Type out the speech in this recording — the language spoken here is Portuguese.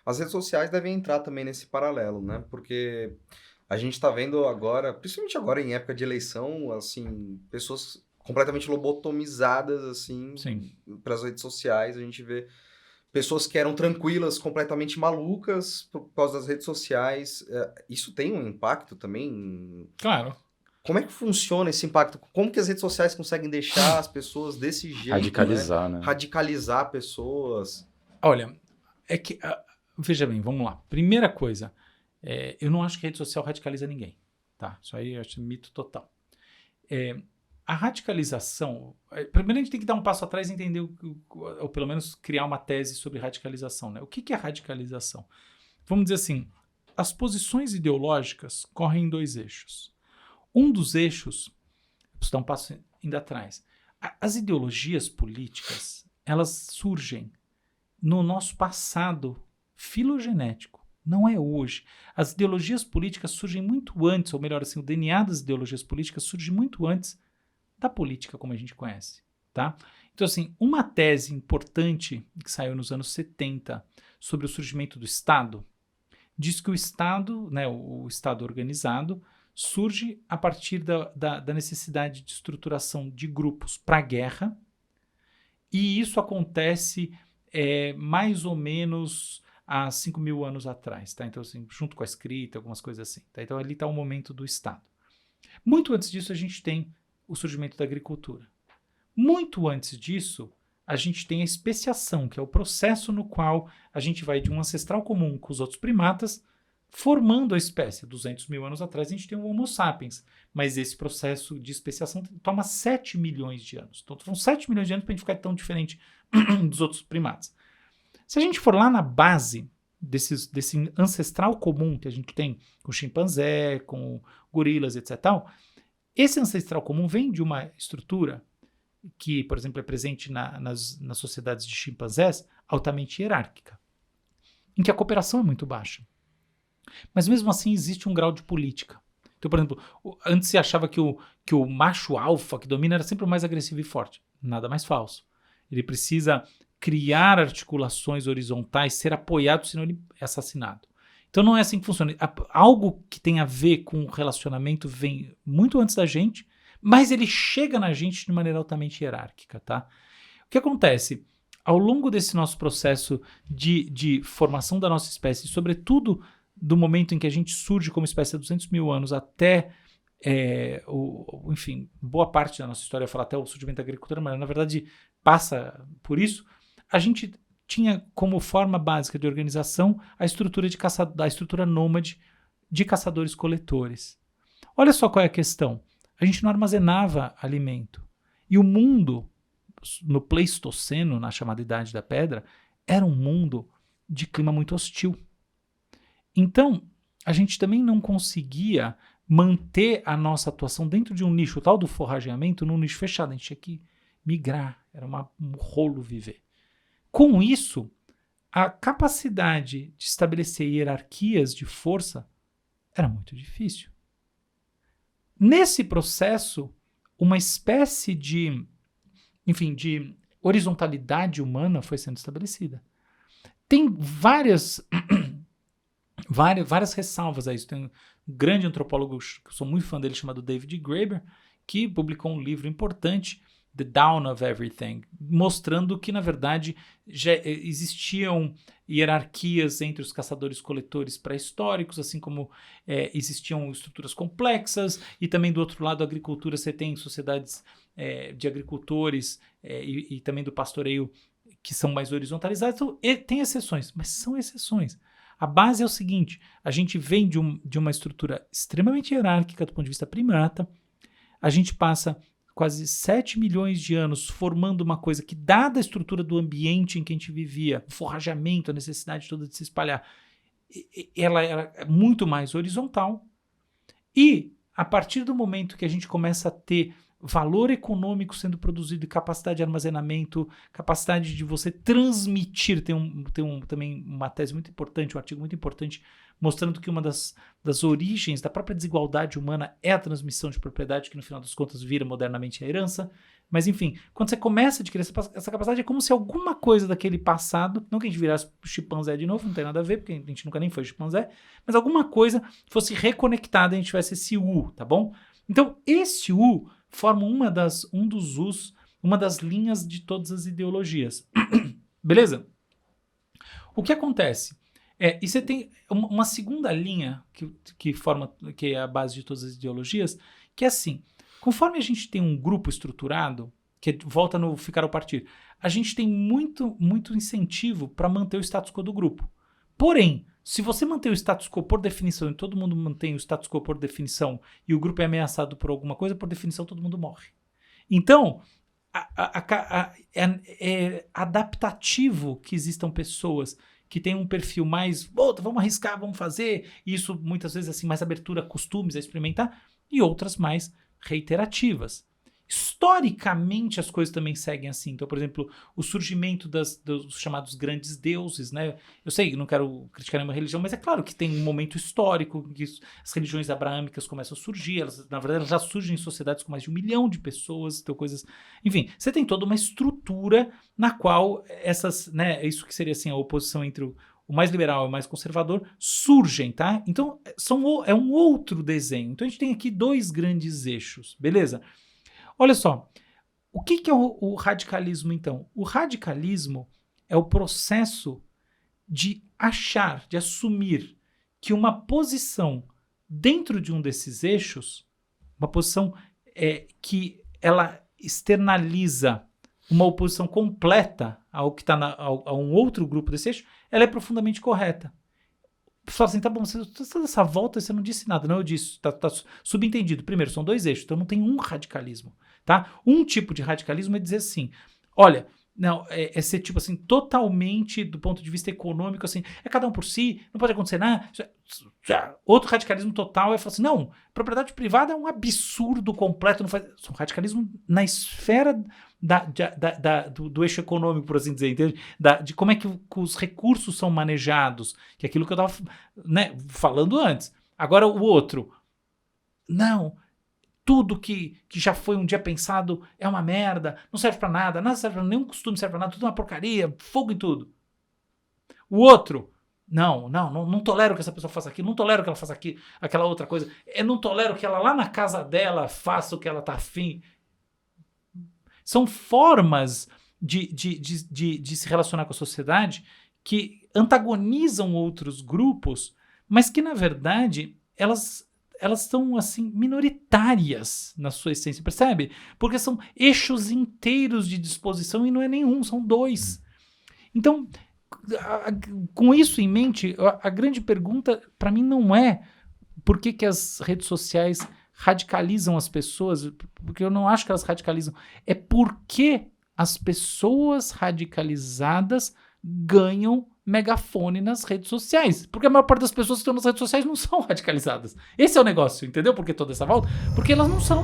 As redes sociais devem entrar também nesse paralelo, né? Porque a gente está vendo agora, principalmente agora em época de eleição, assim, pessoas completamente lobotomizadas, assim, Sim. para as redes sociais. A gente vê pessoas que eram tranquilas, completamente malucas por causa das redes sociais. Isso tem um impacto também? Claro. Como é que funciona esse impacto? Como que as redes sociais conseguem deixar as pessoas desse jeito, né? Radicalizar, né? Radicalizar pessoas. Olha, é que, veja bem, vamos lá. Primeira coisa, eu não acho que a rede social radicaliza ninguém, tá? Isso aí eu acho mito total. A radicalização, primeiro a gente tem que dar um passo atrás e entender, ou pelo menos criar uma tese sobre radicalização, né? O que é radicalização? Vamos dizer assim, as posições ideológicas correm em dois eixos. Um dos eixos, preciso dar um passo ainda atrás, as ideologias políticas, elas surgem no nosso passado filogenético. Não é hoje. As ideologias políticas surgem muito antes, ou melhor assim, o DNA das ideologias políticas surge muito antes da política como a gente conhece, tá? Então, assim, uma tese importante que saiu nos anos 70 sobre o surgimento do Estado, diz que o Estado, né, o Estado organizado, surge a partir da necessidade de estruturação de grupos para a guerra, e isso acontece mais ou menos há 5.000 anos atrás, tá? Então, assim, junto com a escrita, algumas coisas assim, tá? Então, ali está o momento do Estado. Muito antes disso, a gente tem o surgimento da agricultura. Muito antes disso, a gente tem a especiação, que é o processo no qual a gente vai de um ancestral comum com os outros primatas, formando a espécie. 200.000 anos atrás, a gente tem o Homo sapiens, mas esse processo de especiação toma 7 milhões de anos. Então, são 7 milhões de anos para a gente ficar tão diferente dos outros primatas. Se a gente for lá na base desse ancestral comum que a gente tem com o chimpanzé, com gorilas, etc. Esse ancestral comum vem de uma estrutura que, por exemplo, é presente nas sociedades de chimpanzés, altamente hierárquica, em que a cooperação é muito baixa. Mas mesmo assim existe um grau de política. Então, por exemplo, antes se achava que o macho alfa que domina era sempre o mais agressivo e forte. Nada mais falso. Ele precisa criar articulações horizontais, ser apoiado, senão ele é assassinado. Então não é assim que funciona. Algo que tem a ver com o relacionamento vem muito antes da gente, mas ele chega na gente de maneira altamente hierárquica, tá? O que acontece? Ao longo desse nosso processo de formação da nossa espécie, sobretudo do momento em que a gente surge como espécie há 200.000 anos até, enfim, boa parte da nossa história fala até o surgimento da agricultura, mas na verdade passa por isso, a gente tinha como forma básica de organização a estrutura a estrutura nômade de caçadores-coletores. Olha só qual é a questão. A gente não armazenava alimento. E o mundo, no Pleistoceno, na chamada Idade da Pedra, era um mundo de clima muito hostil. Então, a gente também não conseguia manter a nossa atuação dentro de um nicho, o tal do forrageamento, num nicho fechado. A gente tinha que migrar, era um rolo viver. Com isso, a capacidade de estabelecer hierarquias de força era muito difícil. Nesse processo, uma espécie de horizontalidade humana foi sendo estabelecida. Tem várias ressalvas a isso. Tem um grande antropólogo, que eu sou muito fã dele, chamado David Graeber, que publicou um livro importante, The Dawn of Everything, mostrando que, na verdade, já existiam hierarquias entre os caçadores-coletores pré-históricos, assim como existiam estruturas complexas, e também, do outro lado, a agricultura, você tem sociedades de agricultores e também do pastoreio que são mais horizontalizadas. Então, tem exceções, mas são exceções. A base é o seguinte, a gente vem de uma estrutura extremamente hierárquica do ponto de vista primata, a gente passa quase 7 milhões de anos formando uma coisa que, dada a estrutura do ambiente em que a gente vivia, o forrajamento, a necessidade toda de se espalhar, ela era muito mais horizontal. E, a partir do momento que a gente começa a ter valor econômico sendo produzido e capacidade de armazenamento, capacidade de você transmitir, tem também uma tese muito importante, um artigo muito importante, mostrando que uma das origens da própria desigualdade humana é a transmissão de propriedade, que no final das contas vira modernamente a herança. Mas enfim, quando você começa a adquirir essa capacidade, é como se alguma coisa daquele passado, não que a gente virasse chimpanzé de novo, não tem nada a ver, porque a gente nunca nem foi chimpanzé, mas alguma coisa fosse reconectada e a gente tivesse esse U, tá bom? Então, esse U forma uma das linhas de todas as ideologias. Beleza? O que acontece? E você tem uma segunda linha que é a base de todas as ideologias, que é assim, conforme a gente tem um grupo estruturado, que volta no ficar ou partir, a gente tem muito, muito incentivo para manter o status quo do grupo. Porém, se você manter o status quo por definição e todo mundo mantém o status quo por definição e o grupo é ameaçado por alguma coisa, por definição todo mundo morre. Então, é adaptativo que existam pessoas que têm um perfil mais, vamos arriscar, vamos fazer, e isso muitas vezes assim, mais abertura a costumes, a experimentar, e outras mais reiterativas. Historicamente, as coisas também seguem assim. Então, por exemplo, o surgimento dos chamados grandes deuses, né? Eu sei, não quero criticar nenhuma religião, mas é claro que tem um momento histórico que as religiões abraâmicas começam a surgir. Na verdade, elas já surgem em sociedades com mais de 1 milhão de pessoas, então coisas... Enfim, você tem toda uma estrutura na qual essas, né? Isso que seria assim, a oposição entre o mais liberal e o mais conservador surgem, tá? Então, é um outro desenho. Então, a gente tem aqui 2 grandes eixos, beleza? Olha só, o que é o radicalismo, então? O radicalismo é o processo de achar, de assumir que uma posição dentro de um desses eixos, uma posição que ela externaliza uma oposição completa ao que está a um outro grupo desse eixo, ela é profundamente correta. O pessoal assim, tá bom, toda essa volta você não disse nada. Não, eu disse, tá subentendido. Primeiro, são 2 eixos, então não tem um radicalismo, tá? Um tipo de radicalismo é dizer assim, olha, não, é ser tipo assim, totalmente do ponto de vista econômico, assim, é cada um por si, não pode acontecer nada. Outro radicalismo total é falar assim, não, propriedade privada é um absurdo completo, não faz... É um radicalismo na esfera do eixo econômico, por assim dizer, entende? De como é que os recursos são manejados, que é aquilo que eu estava, né, falando antes. Agora o outro, não, tudo que já foi um dia pensado é uma merda, não serve pra nada serve pra nenhum costume, serve pra nada, tudo é uma porcaria, fogo em tudo. O outro, não tolero que essa pessoa faça aquilo, não tolero que ela faça aquela outra coisa, não tolero que ela lá na casa dela faça o que ela tá afim. São formas de se relacionar com a sociedade que antagonizam outros grupos, mas que, na verdade, elas são, assim, minoritárias na sua essência, percebe? Porque são eixos inteiros de disposição e não é nenhum, são 2. Então, com isso em mente, a grande pergunta, para mim, não é por que as redes sociais radicalizam as pessoas, porque eu não acho que elas radicalizam, é porque as pessoas radicalizadas ganham megafone nas redes sociais, porque a maior parte das pessoas que estão nas redes sociais não são radicalizadas. Esse é o negócio, entendeu? Porque toda essa volta? Porque elas não são.